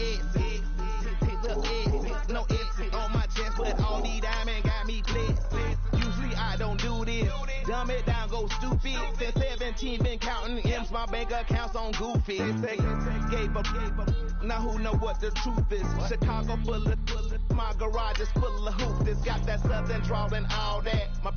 exit. No exit on my chest, but all these diamonds got me blessed. Usually I don't do this. Dumb it down, go stupid. Since 17, been counting M's, my bank account's on goofy. Gave up. Now who know what the truth is? Chicago full of, my garage is full of hoops. This got that southern drawl and all that. My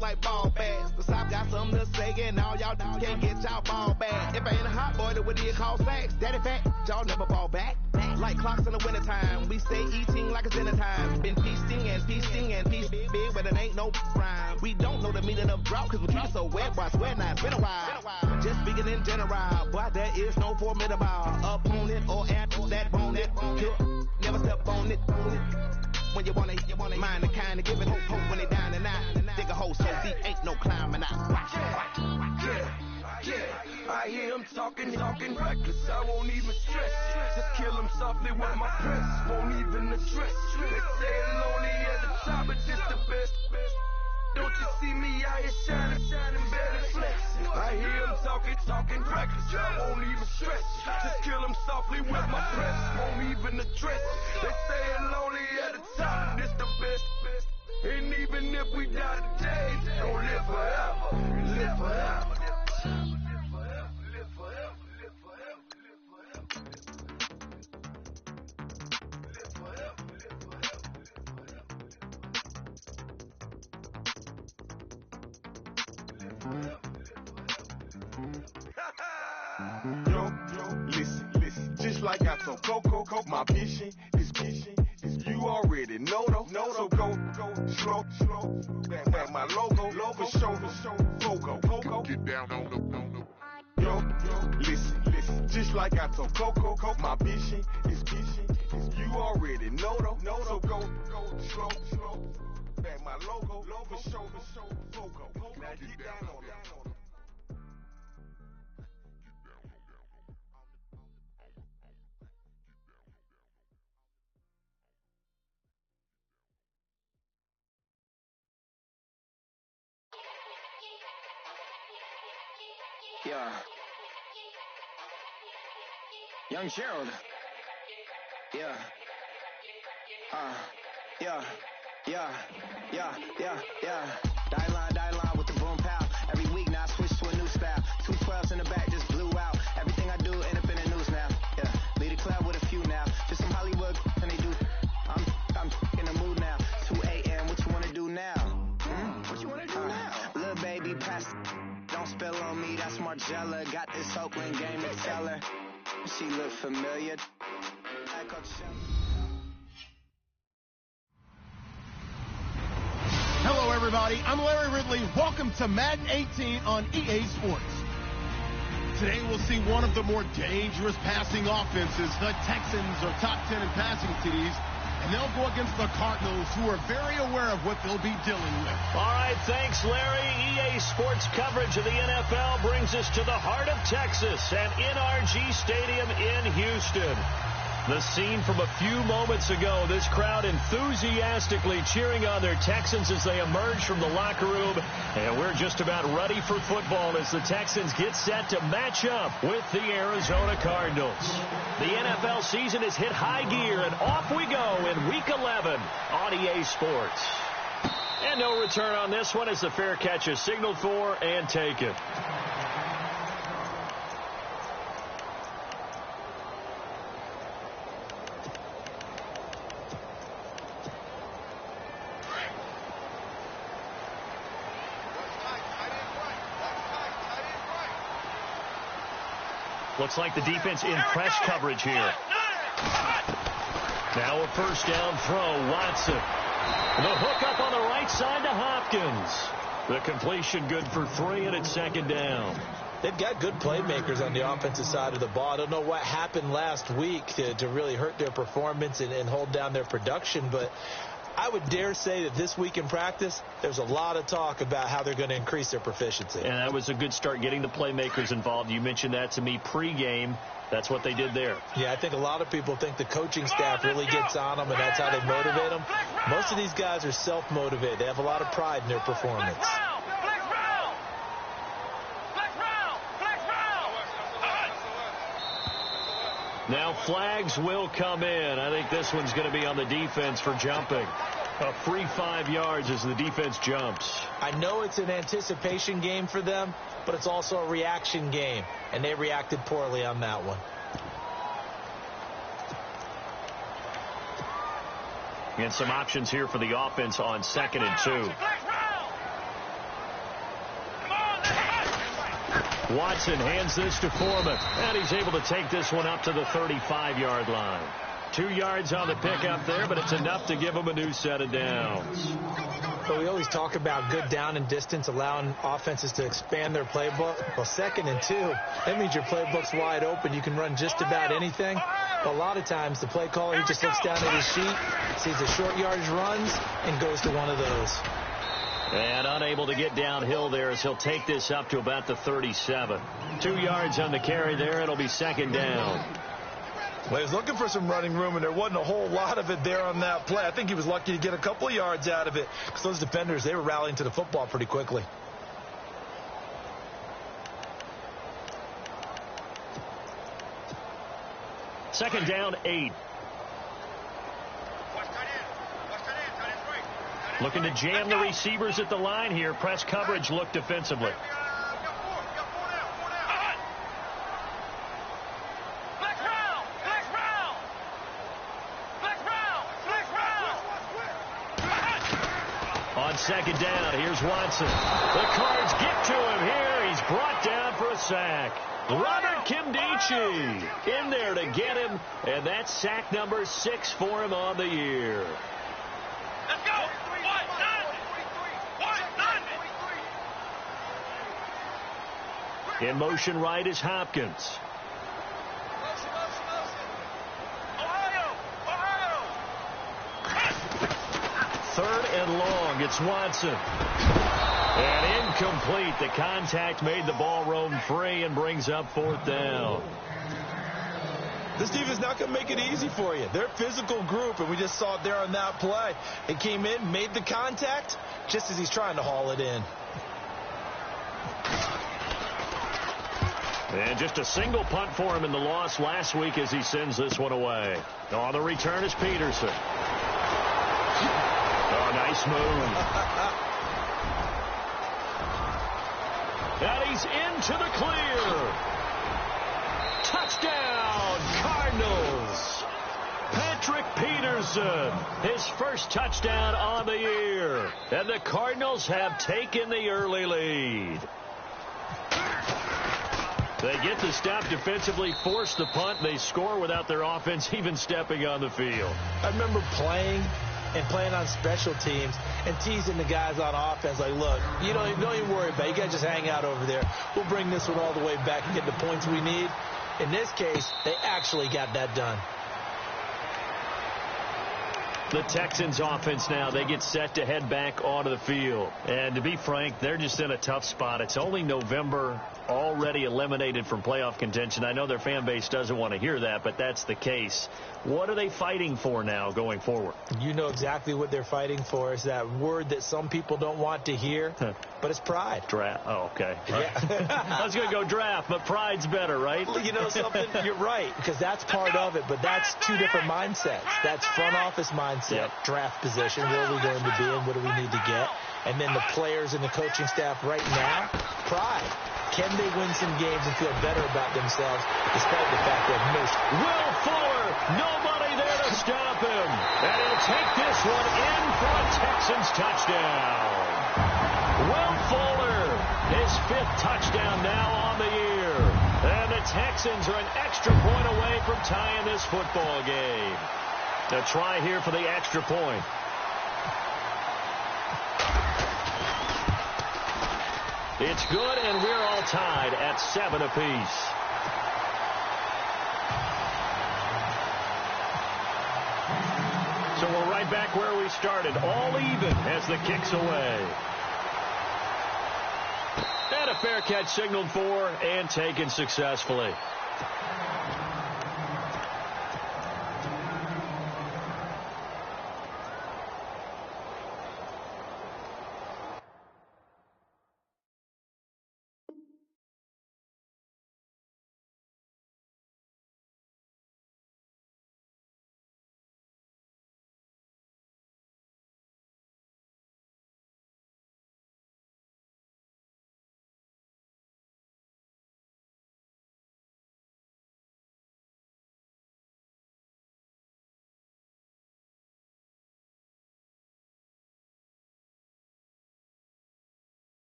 like ball bags. The South got something to say, and all y'all can't get y'all ball back. If I ain't a hot boy, then what do you call sacks? Daddy fat, y'all never ball back. Like clocks in the wintertime, we stay eating like it's dinner time. Been feasting and feasting and feasting big, but it ain't no rhyme. We don't know the meaning of drought, cause we keep it so wet, but I swear now it's been a while. Just speaking in general, but there is no formidable opponent or answer that bone it. Never step on it. When you want it, mind the kind of give it hope when they down and out. Dig a hole so deep, ain't no climbing out. Yeah, I hear him talking reckless, I won't even stress. Just kill him softly with my press, won't even address. They say it's lonely at the top, but this the best. Don't you see me out here shining better flex? I hear him talking reckless, I won't even stress. Just kill him softly with my press, won't even address. They say it's lonely at the top, but this the best. And even if we die today, don't live forever, live forever. Yo, listen, just like I told Coco, my vision is you already know though. So go slow, back my logo, for show, Coco. Get down on the. Yo, listen, just like I told Coco, my vision is you already know though. So go slow, back my logo, for show, Coco. Now get down on that. Yeah. Young Gerald. Yeah. Die line with the boom pow. Every week now I switch to a new style. 212s in the back just blew out. Everything I do end up in the news now. Yeah. Lead a club with a few now. Just some Hollywood and they do. I'm in the mood now. 2 a.m. What you wanna do now? What you wanna do now? Little baby pass. Don't spill on me, that's Margella. Got this Oakland game to tell her. She look familiar. Hello, everybody. I'm Larry Ridley. Welcome to Madden 18 on EA Sports. Today, we'll see one of the more dangerous passing offenses. The Texans are top 10 in passing TDs. And they'll go against the Cardinals, who are very aware of what they'll be dealing with. All right, thanks, Larry. EA Sports coverage of the NFL brings us to the heart of Texas at NRG Stadium in Houston. The scene from a few moments ago, this crowd enthusiastically cheering on their Texans as they emerge from the locker room. And we're just about ready for football as the Texans get set to match up with the Arizona Cardinals. The NFL season has hit high gear, and off we go in Week 11 on EA Sports. And no return on this one as the fair catch is signaled for and taken. Looks like the defense in press coverage here. Now a first down throw, Watson. The hook up on the right side to Hopkins. The completion good for 3, and it's second down. They've got good playmakers on the offensive side of the ball. I don't know what happened last week to really hurt their performance and hold down their production, but I would dare say that this week in practice, there's a lot of talk about how they're going to increase their proficiency. And that was a good start getting the playmakers involved. You mentioned that to me pregame. That's what they did there. Yeah, I think a lot of people think the coaching staff really gets on them, and that's how they motivate them. Most of these guys are self-motivated. They have a lot of pride in their performance. Now flags will come in. I think this one's going to be on the defense for jumping. A free 5 yards as the defense jumps. I know it's an anticipation game for them, but it's also a reaction game, and they reacted poorly on that one. And some options here for the offense on 2nd and 2. Watson hands this to Foreman, and he's able to take this one up to the 35-yard line. 2 yards on the pickup there, but it's enough to give him a new set of downs. But we always talk about good down and distance, allowing offenses to expand their playbook. Well, 2nd and 2, that means your playbook's wide open. You can run just about anything. But a lot of times, the play caller, he just looks down at his sheet, sees the short yardage runs, and goes to one of those. And unable to get downhill there as he'll take this up to about the 37. 2 yards on the carry there. It'll be 2nd down. Well, he was looking for some running room, and there wasn't a whole lot of it there on that play. I think he was lucky to get a couple of yards out of it because those defenders, they were rallying to the football pretty quickly. Second down, 8. Looking to jam the receivers at the line here. Press coverage look defensively. On 2nd down, here's Watson. The Cards get to him here. He's brought down for a sack. Robert Kimdichie in there to get him, and that's sack number 6 for him on the year. Let's go. In motion right is Hopkins. Third and long, it's Watson. And incomplete. The contact made the ball roam free and brings up 4th down. This defense is not going to make it easy for you. They're a physical group, and we just saw it there on that play. It came in, made the contact, just as he's trying to haul it in. And just a single punt for him in the loss last week as he sends this one away. On the return is Peterson. Oh, nice move. And he's into the clear. Touchdown, Cardinals. Patrick Peterson, his first touchdown on the year. And the Cardinals have taken the early lead. They get the stop defensively, force the punt, and they score without their offense even stepping on the field. I remember playing on special teams and teasing the guys on offense like, look, don't even worry about it. You guys just hang out over there. We'll bring this one all the way back and get the points we need. In this case, they actually got that done. The Texans offense now, they get set to head back onto the field. And to be frank, they're just in a tough spot. It's only November, already eliminated from playoff contention. I know their fan base doesn't want to hear that, but that's the case. What are they fighting for now going forward? You know exactly what they're fighting for. Is that word that some people don't want to hear, but it's pride. Draft. Oh, okay. Yeah. I was going to go draft, but pride's better, right? Well, you know something? You're right, because that's part of it, but that's two different mindsets. That's front office mindset, draft position, where are we going to be and what do we need to get? And then the players and the coaching staff right now, pride. Can they win some games and feel better about themselves despite the fact that most... Will Fuller, nobody there to stop him. And he'll take this one in for a Texans touchdown. Will Fuller, his 5th touchdown now on the year. And the Texans are an extra point away from tying this football game. A try here for the extra point. It's good, and we're all tied at 7 apiece. So we're right back where we started, all even as the kick's away. And a fair catch signaled for and taken successfully.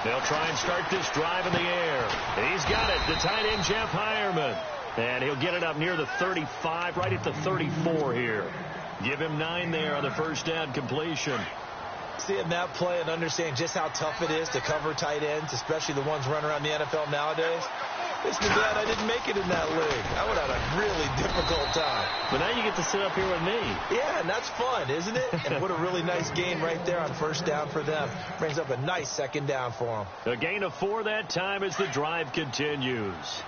They'll try and start this drive in the air. He's got it. The tight end, Jeff Heuerman. And he'll get it up near the 35, right at the 34 here. Give him 9 there on the first down completion. Seeing that play and understanding just how tough it is to cover tight ends, especially the ones running around the NFL nowadays. It's too bad I didn't make it in that league. I would have had a really difficult time. But now you get to sit up here with me. Yeah, and that's fun, isn't it? And what a really nice gain right there on first down for them. Brings up a nice second down for them. A gain of 4 that time as the drive continues.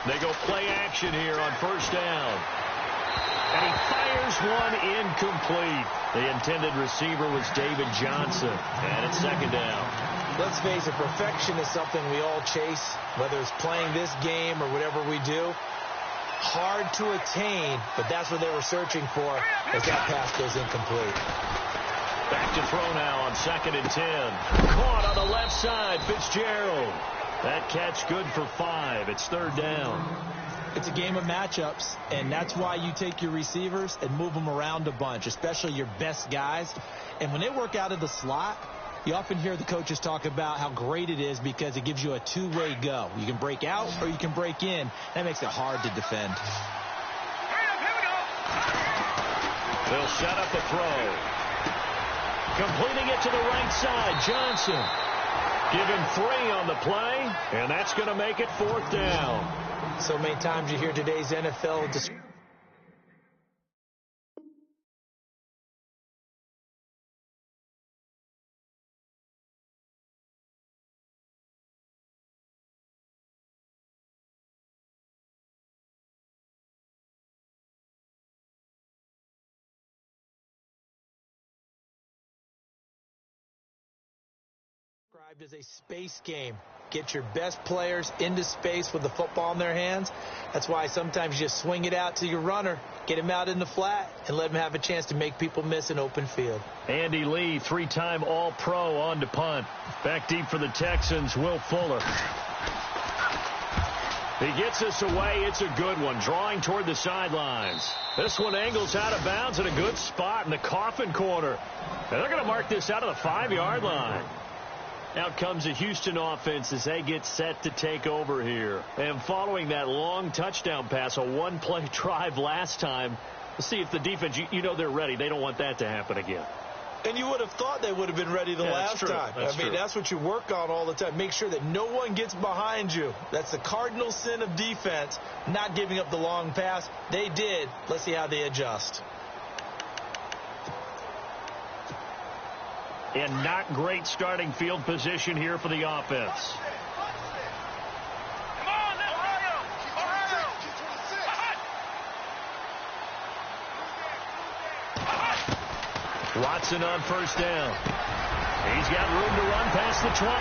They go play action here on first down. And he fires one incomplete. The intended receiver was David Johnson. And it's second down. Let's face it, perfection is something we all chase, whether it's playing this game or whatever we do. Hard to attain, but that's what they were searching for as that pass goes incomplete. Back to throw now on 2nd and 10. Caught on the left side, Fitzgerald. That catch good for 5. It's 3rd down. It's a game of matchups, and that's why you take your receivers and move them around a bunch, especially your best guys. And when they work out of the slot, you often hear the coaches talk about how great it is because it gives you a two-way go. You can break out or you can break in. That makes it hard to defend. They'll set up the throw. Completing it to the right side, Johnson. Give him 3 on the play, and that's going to make it 4th down. So many times you hear today's NFL described as a space game. Get your best players into space with the football in their hands. That's why sometimes you just swing it out to your runner, get him out in the flat, and let him have a chance to make people miss an open field. Andy Lee, 3-time All-Pro on to punt. Back deep for the Texans, Will Fuller. He gets this away. It's a good one, drawing toward the sidelines. This one angles out of bounds in a good spot in the coffin corner. And they're going to mark this out of the 5-yard line. Out comes the Houston offense as they get set to take over here. And following that long touchdown pass, a one-play drive last time, we'll see if the defense, you know they're ready. They don't want that to happen again. And you would have thought they would have been ready the last time. That's what you work on all the time. Make sure that no one gets behind you. That's the cardinal sin of defense, not giving up the long pass. They did. Let's see how they adjust. And not great starting field position here for the offense. Watson on first down. He's got room to run past the 20.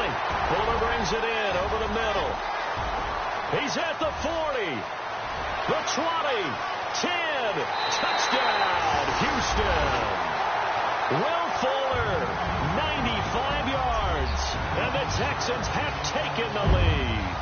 Fuller brings it in over the middle. He's at the 40. The 20. 10. Touchdown, Houston. Will Fuller. 95 yards, and the Texans have taken the lead.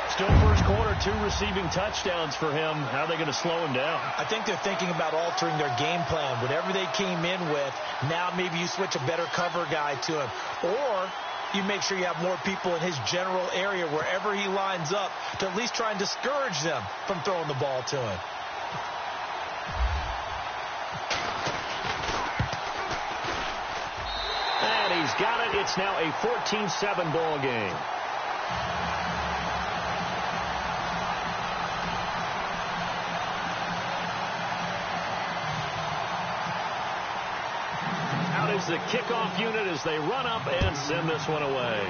Still first quarter, 2 receiving touchdowns for him. How are they going to slow him down? I think they're thinking about altering their game plan. Whatever they came in with, now maybe you switch a better cover guy to him. Or you make sure you have more people in his general area wherever he lines up to at least try and discourage them from throwing the ball to him. He's got it. It's now a 14-7 ball game. Out is the kickoff unit as they run up and send this one away.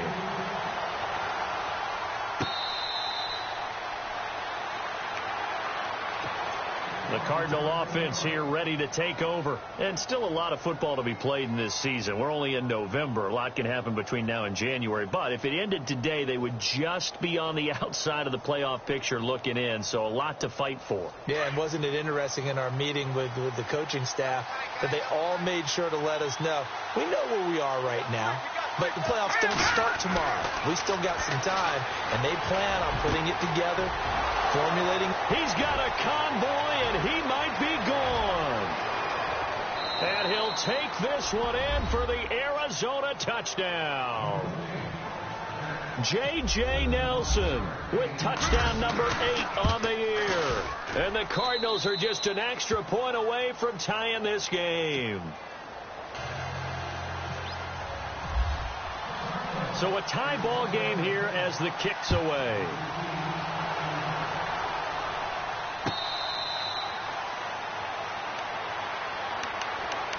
The Cardinal offense here ready to take over. And still a lot of football to be played in this season. We're only in November. A lot can happen between now and January. But if it ended today, they would just be on the outside of the playoff picture looking in. So a lot to fight for. Yeah, and wasn't it interesting in our meeting with the coaching staff that they all made sure to let us know, we know where we are right now. But the playoffs don't start tomorrow. We still got some time, and they plan on putting it together, formulating. He's got a convoy, and he might be gone. And he'll take this one in for the Arizona touchdown. J.J. Nelson with touchdown number 8 on the year. And the Cardinals are just an extra point away from tying this game. So a tie ball game here as the kick's away.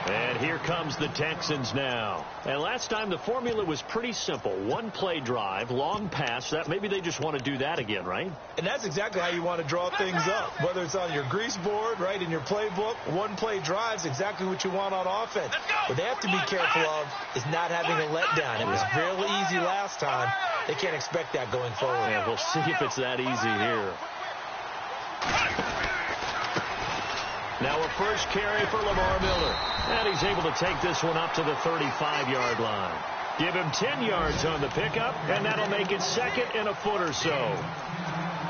And here comes the Texans now. And last time the formula was pretty simple. One play drive, long pass. That maybe they just want to do that again, right? And that's exactly how you want to draw things up. Whether it's on your grease board, right, in your playbook, one play drive is exactly what you want on offense. What they have to be careful of is not having a letdown. It was really easy last time. They can't expect that going forward. Yeah, we'll see if it's that easy here. Now a first carry for Lamar Miller. And he's able to take this one up to the 35-yard line. Give him 10 yards on the pickup, and that'll make it second and a foot or so.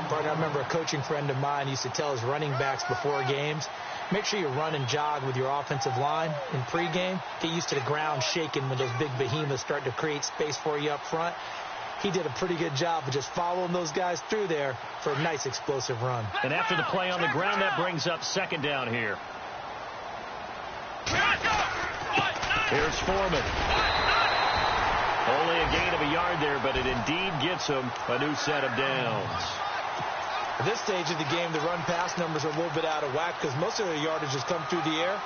Partner, I remember a coaching friend of mine used to tell his running backs before games, make sure you run and jog with your offensive line in pregame. Get used to the ground shaking when those big behemoths start to create space for you up front. He did a pretty good job of just following those guys through there for a nice explosive run. And after the play on the ground, that brings up second down here. Here's Foreman. Only a gain of a yard there, but it indeed gets him a new set of downs. At this stage of the game, the run-pass numbers are a little bit out of whack because most of their yardage has come through the air.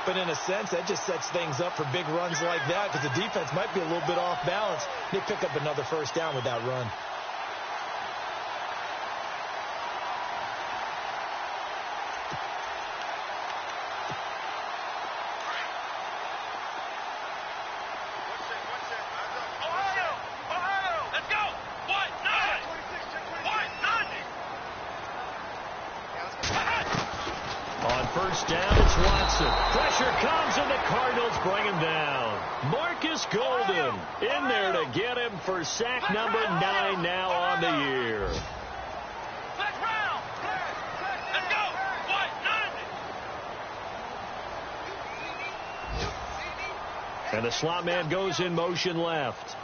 But in a sense, that just sets things up for big runs like that because the defense might be a little bit off balance. They pick up another first down with that run. First down, it's Watson. Pressure comes, and the Cardinals bring him down. Marcus Golden in there to get him for sack number 9 now on the year. Let's go. And the slot man goes in motion left.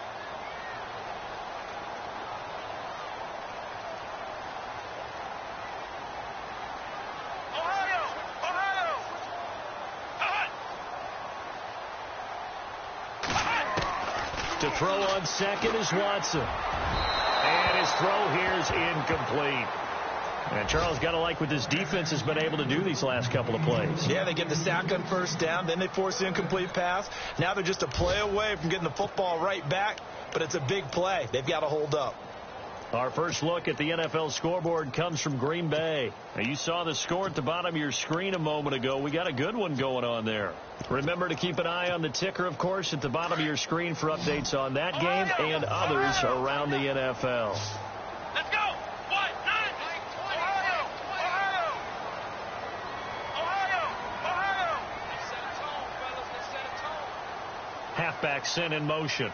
To throw on second is Watson. And his throw here is incomplete. And Charles, got to like what this defense has been able to do these last couple of plays. Yeah, they get the sack on first down, then they force the incomplete pass. Now they're just a play away from getting the football right back, but it's a big play. They've got to hold up. Our first look at the NFL scoreboard comes from Green Bay. Now, you saw the score at the bottom of your screen a moment ago. We got a good one going on there. Remember to keep an eye on the ticker, of course, at the bottom of your screen for updates on that game and others around the NFL. Let's go. Halfback sent in motion.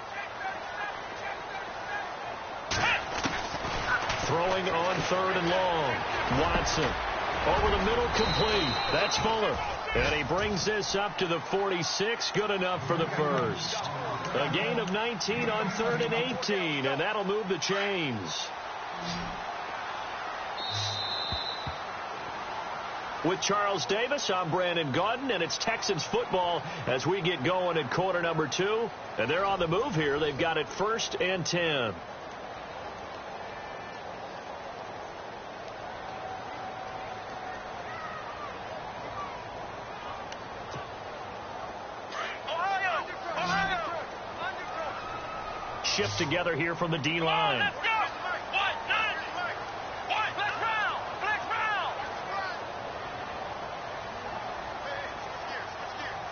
Throwing on third and long. Watson over the middle, complete. That's Fuller. And he brings this up to the 46. Good enough for the first. A gain of 19 on third and 18, and that'll move the chains. With Charles Davis, I'm Brandon Gaudin, and it's Texans football as we get going in quarter number 2. And they're on the move here. They've got it 1st and 10. Shift together here from the D-line. Let's go.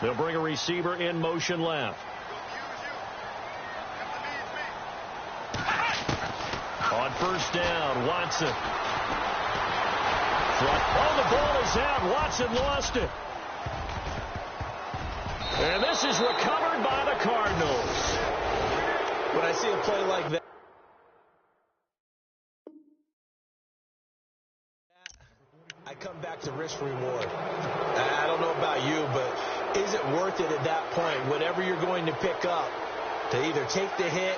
They'll bring a receiver in motion left. On first down, Watson. Oh, the ball is out. Watson lost it. And this is recovered by the Cardinals. When I see a play like that, I come back to risk-reward. I don't know about you, but is it worth it at that point, whatever you're going to pick up, to either take the hit,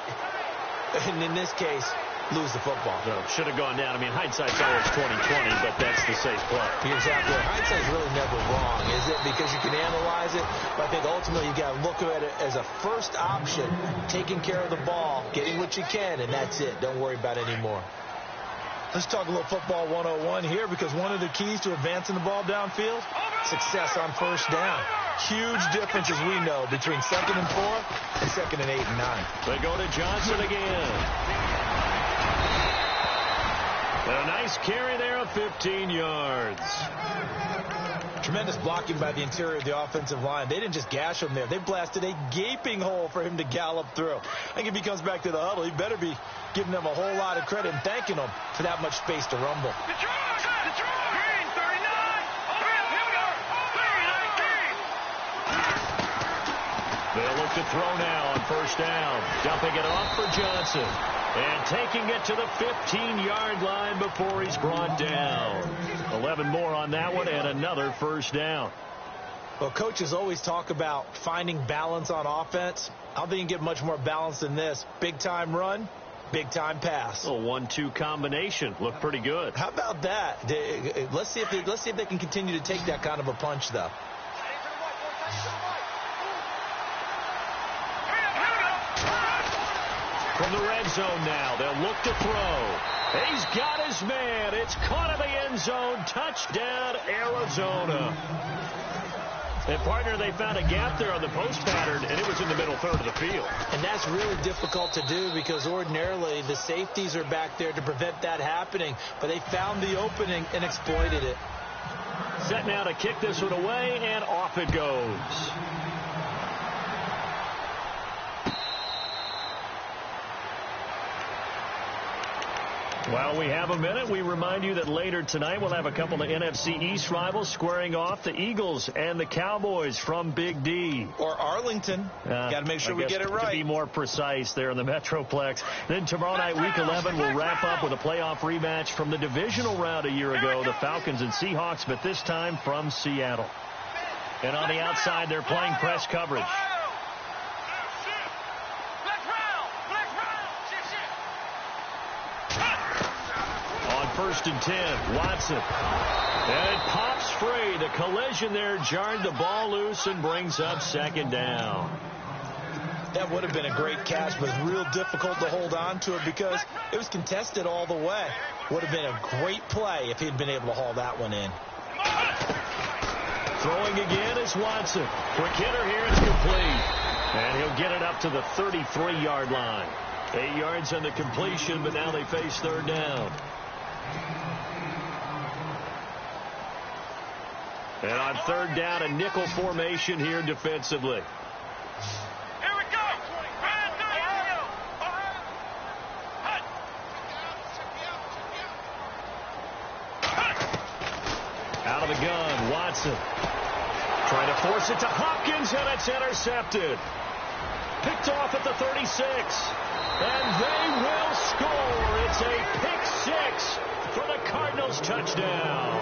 and in this case, lose the football? No, should have gone down. I mean, hindsight's always 20/20, but that's the safe play. You're exactly right. Hindsight's really never wrong, is it? Because you can analyze it, but I think ultimately you got to look at it as a first option, taking care of the ball, getting what you can, and that's it. Don't worry about it anymore. Let's talk a little football 101 here, because one of the keys to advancing the ball downfield, success on first down. Huge difference, as we know, between 2nd and 4 and 2nd and 8 and 9. They go to Johnson again. And a nice carry there of 15 yards. Tremendous blocking by the interior of the offensive line. They didn't just gash him there. They blasted a gaping hole for him to gallop through. I think if he comes back to the huddle, he better be giving them a whole lot of credit and thanking them for that much space to rumble. Green, 39. Here we go. 39. They'll look to throw now on first down. Dumping it off for Johnson. And taking it to the 15-yard line before he's brought down. 11 more on that one and another first down. Well, coaches always talk about finding balance on offense. I don't think you can get much more balance than this. Big-time run, big-time pass. A 1-2 combination. Looked pretty good. How about that? Let's see if they can continue to take that kind of a punch, though. From the red zone now, they'll look to throw. He's got his man. It's caught in the end zone. Touchdown, Arizona. And, partner, they found a gap there on the post pattern, and it was in the middle third of the field. And that's really difficult to do, because ordinarily the safeties are back there to prevent that happening. But they found the opening and exploited it. Set now to kick this one away, and off it goes. While we have a minute, we remind you that later tonight we'll have a couple of NFC East rivals squaring off, the Eagles and the Cowboys from Big D. Or Arlington. Got to make sure we get it right. To be more precise there in the Metroplex. Then tomorrow night, Week 11, we'll wrap up with a playoff rematch from the divisional round a year ago, the Falcons and Seahawks, but this time from Seattle. And on the outside, they're playing press coverage. First and 10, Watson. And it pops free. The collision there jarred the ball loose and brings up second down. That would have been a great catch, but it's real difficult to hold on to it because it was contested all the way. Would have been a great play if he'd been able to haul that one in. Throwing again is Watson. Quick hitter here, it's complete. And he'll get it up to the 33-yard line. 8 yards on the completion, but now they face third down. And on third down, a nickel formation here defensively. Here we go. Out of the gun, Watson. Trying to force it to Hopkins, and it's intercepted. Picked off at the 36. And they will score. It's a pick six for the Cardinals touchdown.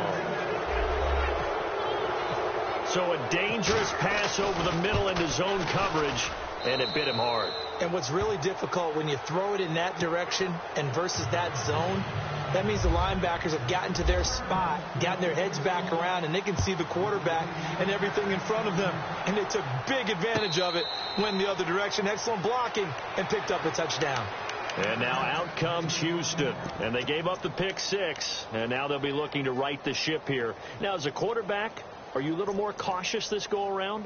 So a dangerous pass over the middle into zone coverage, and it bit him hard. And what's really difficult when you throw it in that direction and versus that zone, that means the linebackers have gotten to their spot, gotten their heads back around, and they can see the quarterback and everything in front of them. And they took big advantage of it, went the other direction, excellent blocking, and picked up a touchdown. And now out comes Houston. And they gave up the pick six, and now they'll be looking to right the ship here. Now, as a quarterback, are you a little more cautious this go-around?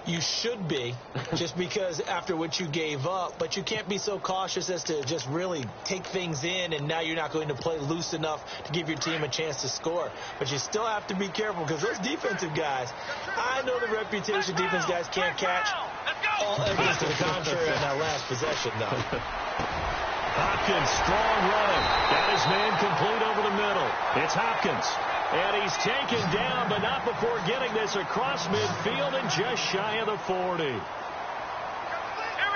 You should be, just because after what you gave up. But you can't be so cautious as to just really take things in, and now you're not going to play loose enough to give your team a chance to score. But you still have to be careful, because those defensive guys, I know the reputation defense guys can't catch. All evidence to the contrary on that last possession, though. Hopkins, strong running. Got his man complete over the middle. It's Hopkins. And he's taken down, but not before getting this across midfield and just shy of the 40. Here we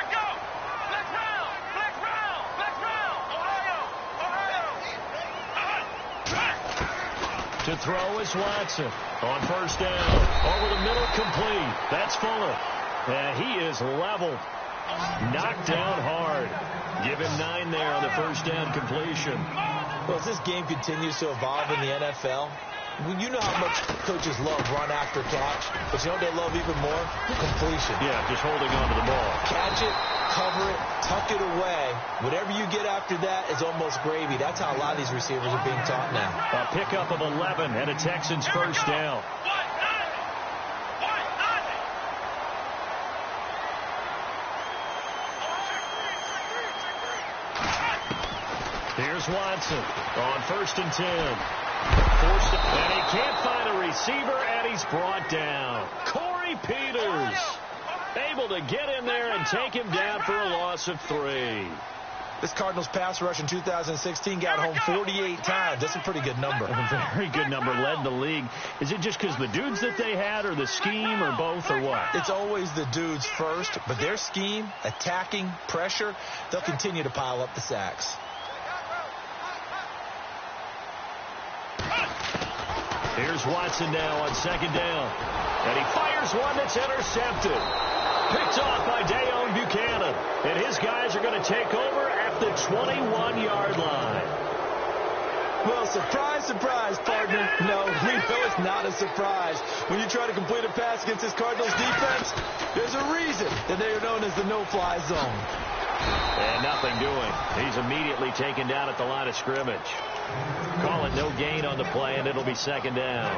go. Let's round. To throw is Watson. On first down. Over the middle, complete. That's Fuller. And he is leveled. Knocked down hard. Give him 9 there on the first down completion. Well, as this game continues to evolve in the NFL, you know how much coaches love run after catch, but you know what they love even more? Completion. Yeah, just holding on to the ball. Catch it, cover it, tuck it away. Whatever you get after that is almost gravy. That's how a lot of these receivers are being taught now. A pickup of 11 and a Texans first down. Here's Watson on first and 10. And he can't find a receiver, and he's brought down. Corey Peters able to get in there and take him down for a loss of 3. This Cardinals pass rush in 2016 got home 48 times. That's a pretty good number. A very good number, led the league. Is it just because the dudes that they had, or the scheme, or both, or what? It's always the dudes first, but their scheme, attacking, pressure, they'll continue to pile up the sacks. Here's Watson now on second down. And he fires one that's intercepted. Picked off by Deone Bucannon. And his guys are going to take over at the 21-yard line. Well, surprise, surprise, partner. No, we know it's not a surprise. When you try to complete a pass against this Cardinals defense, there's a reason that they are known as the no-fly zone. And nothing doing. He's immediately taken down at the line of scrimmage. Call it no gain on the play, and it'll be second down.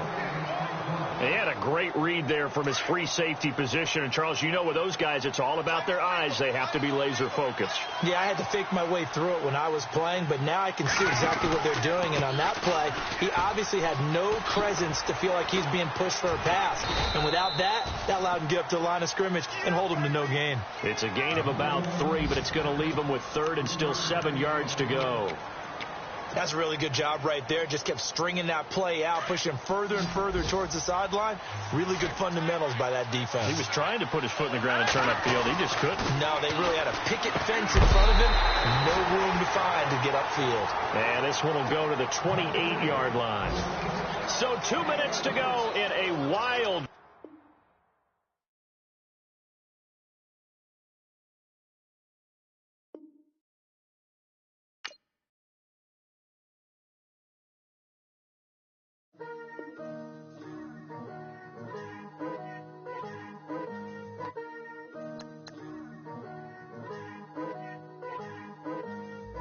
He had a great read there from his free safety position. And, Charles, you know with those guys, it's all about their eyes. They have to be laser focused. Yeah, I had to fake my way through it when I was playing, but now I can see exactly what they're doing. And on that play, he obviously had no presence to feel like he's being pushed for a pass. And without that, that allowed him to get up to the line of scrimmage and hold him to no gain. It's a gain of about 3, but it's going to leave him with third and still 7 yards to go. That's a really good job right there. Just kept stringing that play out, pushing him further and further towards the sideline. Really good fundamentals by that defense. He was trying to put his foot in the ground and turn upfield. He just couldn't. No, they really had a picket fence in front of him. No room to find to get upfield. And this one will go to the 28-yard line. So 2 minutes to go in a wild.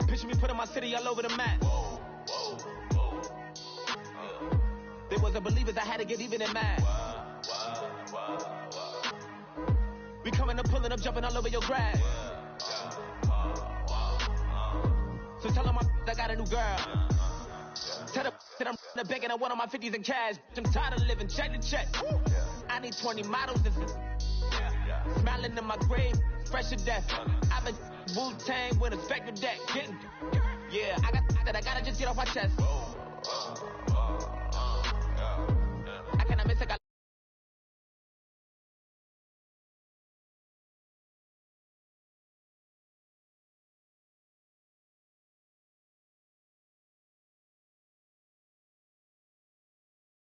Picture me putting my city all over the map. They wasn't believers, I had to get even in math. We coming up, pulling up, jumping all over your grass. So tell them I got a new girl. Tell them that I'm the bank and I want on my 50s in cash. I'm tired of living check to check. I need 20 models and smiling in my grave, fresh to death. I've been Wu-Tang with a spectre deck. I gotta just get off my chest.